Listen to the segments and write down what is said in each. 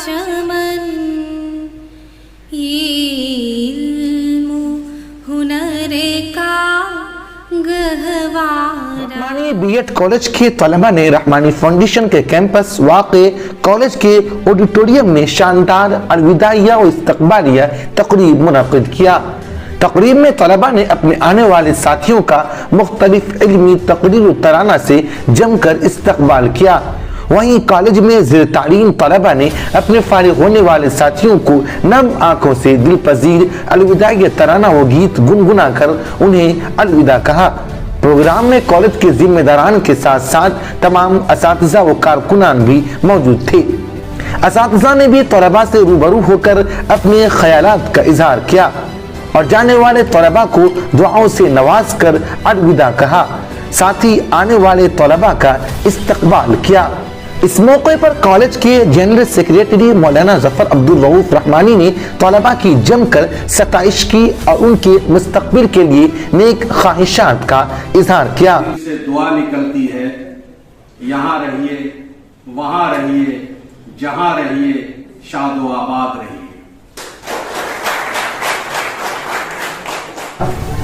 चमन ये इल्म हुनर का गहवारा। रहमानी बीएड कॉलेज के तलबा ने रहमानी फाउंडेशन के कैंपस वाक़े कॉलेज के ऑडिटोरियम में शानदार अलविदाइया और इस्तकबालिया तकरीब मुनक़िद किया। तकरीब में तलबा ने अपने आने वाले साथियों का मुख्तलिफ इल्मी तकरीर तराना से जमकर इस्तकबाल किया। वहीं कॉलेज में ज़िर तालीम तलबा ने अपने फारिग होने वाले साथियों को नम आंखों से दिल पजीर अलविदाई तराना व गीत गुनगुना कर उन्हें अलविदा कहा। प्रोग्राम में कॉलेज के जिम्मेदारान के साथ साथ तमाम असातिज़ा व कारकुनान भी मौजूद थे। असातिज़ा ने भी तलबा से रूबरू होकर अपने ख्यालात का इजहार किया और जाने वाले तलबा को दुआओं से नवाज कर अलविदा कहा, साथ ही आने वाले तलबा का इस्तकबाल किया। इस मौके पर कॉलेज के जनरल सेक्रेटरी मौलाना जफर अब्दुल रऊफ रहमानी ने तलबा की जमकर सताइश की और उनके मुस्तकबिल के लिए नेक ख्वाहिशात का इजहार किया। से दुआ निकलती है, यहाँ रहिए, वहाँ रहिए, जहाँ रहिए, शाद व आबाद रहिए।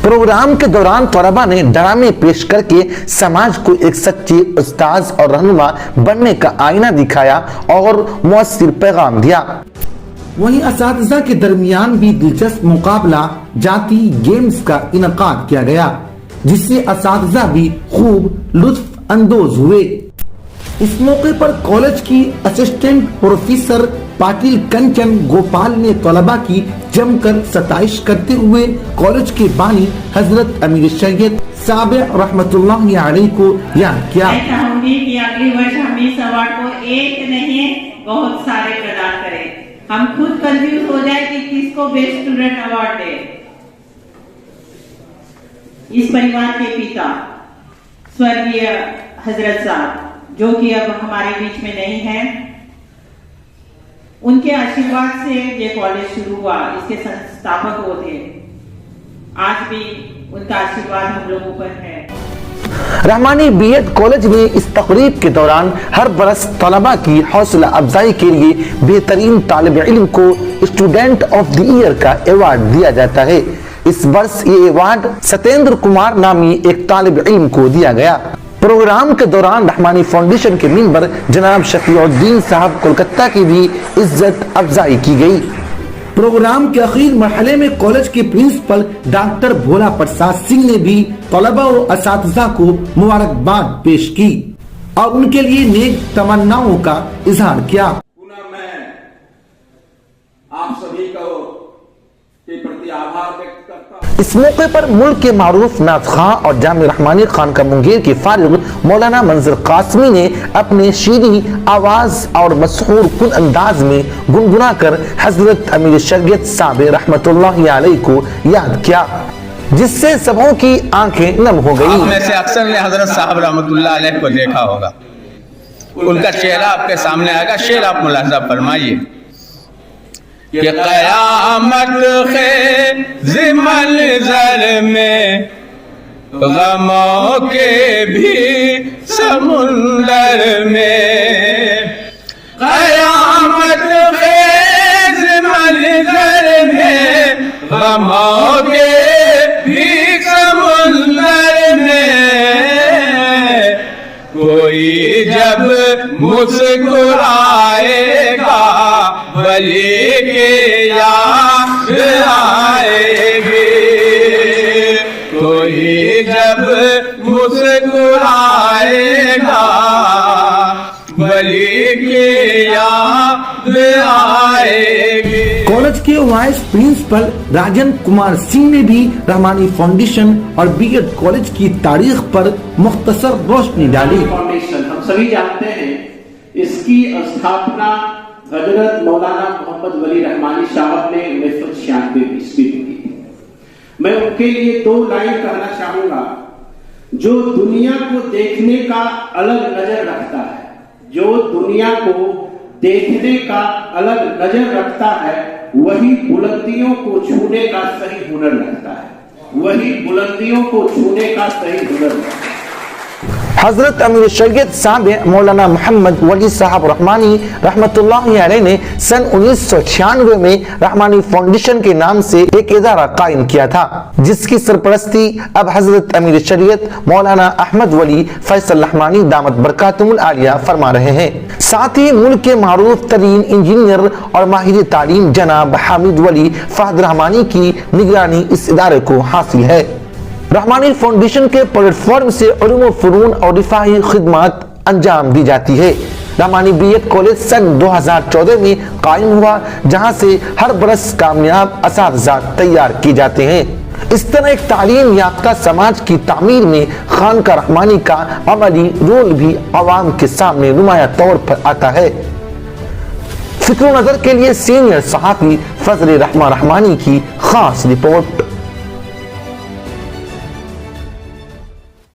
प्रोग्राम के दौरान तलबा ने ड्रामे पेश करके समाज को एक सच्चे उस्ताद और रहनुमा बनने का आईना दिखाया और मुअस्सिर पैगाम दिया। वहीं असातिज़ा के दरमियान भी दिलचस्प मुकाबला जाती गेम्स का इनकाद किया गया, जिससे असातिज़ा भी खूब लुत्फ अंदोज हुए। इस मौके पर कॉलेज की असिस्टेंट प्रोफेसर पाटिल कंचन गोपाल ने तलबा की जमकर सताइश करते हुए कॉलेज के बानी हजरत अमीर सैयद साबिर रहमतुल्लाहि अलैहि को याद किया। मैं चाहूंगी कि अगले वर्ष हम इस अवार्ड को एक नहीं बहुत सारे प्रदान करें। हम खुद कंफ्यूज हो जाए कि किसको बेस्ट स्टूडेंट अवार्ड दे। इस परिवार के पिता स्वर्गीय हजरत साहब जो कि अब हमारे बीच में नहीं है, उनके आशीर्वाद से ये कॉलेज शुरू हुआ। इसके संस्थापक वो थे, आज भी उनका आशीर्वाद हम लोगों पर है। रहमानी बीएड कॉलेज में इस तकरीब के दौरान हर बरस तलबा की हौसला अफजाई के लिए बेहतरीन तालिब इल्म को स्टूडेंट ऑफ द ईयर का अवार्ड दिया जाता है। इस वर्ष ये अवार्ड सत्येंद्र कुमार नामी एक तालिब इल्म को दिया गया। प्रोग्राम के दौरान रहमानी फाउंडेशन के मेंबर जनाब शफीउद्दीन साहब कोलकाता की भी इज्जत अफजाई की गई। प्रोग्राम के आखिरी मरहले में कॉलेज के प्रिंसिपल डॉक्टर भोला प्रसाद सिंह ने भी तलबा व असातिज़ा को मुबारकबाद पेश की और उनके लिए नेक तमन्नाओं का इजहार किया। पुनः मैं आप सभी को के प्रति आभार व्यक्त करता हूँ। इस मौके पर मुल्क के मारूफ नात खां और जामे रहमानी खान का मुंगेर के फारिग मौलाना मंजर कासमी ने अपने शीरी आवाज और मशहूर कुन अंदाज में गुनगुना कर हजरत अमीर सैयद साबिर रहमतुल्लाहि अलैहि को याद किया, जिससे सबों की आंखें नम हो गई। आप में से अक्सर ने हजरत साहब रहमतुल्लाह अलैहि को देखा होगा, उनका चेहरा आपके सामने आएगा। शेर आप मुलाहिजा फरमाइए कि क़यामत ख़िज़ मंज़र में ग़मों के भी समुंदर में, क़यामत ख़िज़ मंज़र में ग़मों के भी समुंदर में, कोई जब मुस्कुराएगा वली के याद आएगी, कोई जब मुस्कुराएगा वली के याद आएगी। कॉलेज के वाइस प्रिंसिपल राजन कुमार सिंह ने भी रहमानी फाउंडेशन और बीएड कॉलेज की तारीख पर मुख्तसर रोशनी डाली। फाउंडेशन हम सभी जानते हैं, इसकी स्थापना हजरत मौलाना मोहम्मद वली रहमानी साहब ने 1996 ईस्वी में की थी। मैं उनके लिए 2 लाइन कहना चाहूंगा। जो दुनिया को देखने का अलग नजर रखता है, जो दुनिया को देखने का अलग नजर रखता है, वही बुलंदियों को छूने का सही हुनर रखता है, वही बुलंदियों को छूने का सही हुनर रखता है। حضرت امیر شریعت سابع مولانا محمد ولی صاحب رحمانی رحمت اللہ علیہ نے سن 1996 میں رحمانی فاؤنڈیشن کے نام سے ایک ادارہ قائم کیا تھا، جس کی سرپرستی اب حضرت امیر شریعت مولانا احمد ولی فیصل رحمانی دامت برکاتہم العالیہ فرما رہے ہیں۔ ساتھ ہی ملک کے معروف ترین انجینئر اور ماہر تعلیم جناب حامد ولی فہد رحمانی کی نگرانی اس ادارے کو حاصل ہے۔ رحمانی فاؤنڈیشن کے پلیٹ فارم سے علوم و فنون اور رفاہی خدمات انجام دی جاتی ہے۔ رحمانی بی ایڈ کالج سن 2014 میں قائم ہوا، جہاں سے ہر برس کامیاب اساتذہ تیار کی جاتے ہیں۔ اس طرح ایک تعلیم یافتہ سماج کی تعمیر میں خانقاہ رحمانی کا عملی رول بھی عوام کے سامنے نمایاں طور پر آتا ہے۔ فکر و نظر کے لیے سینئر صحافی فضل رحمان رحمانی کی خاص رپورٹ۔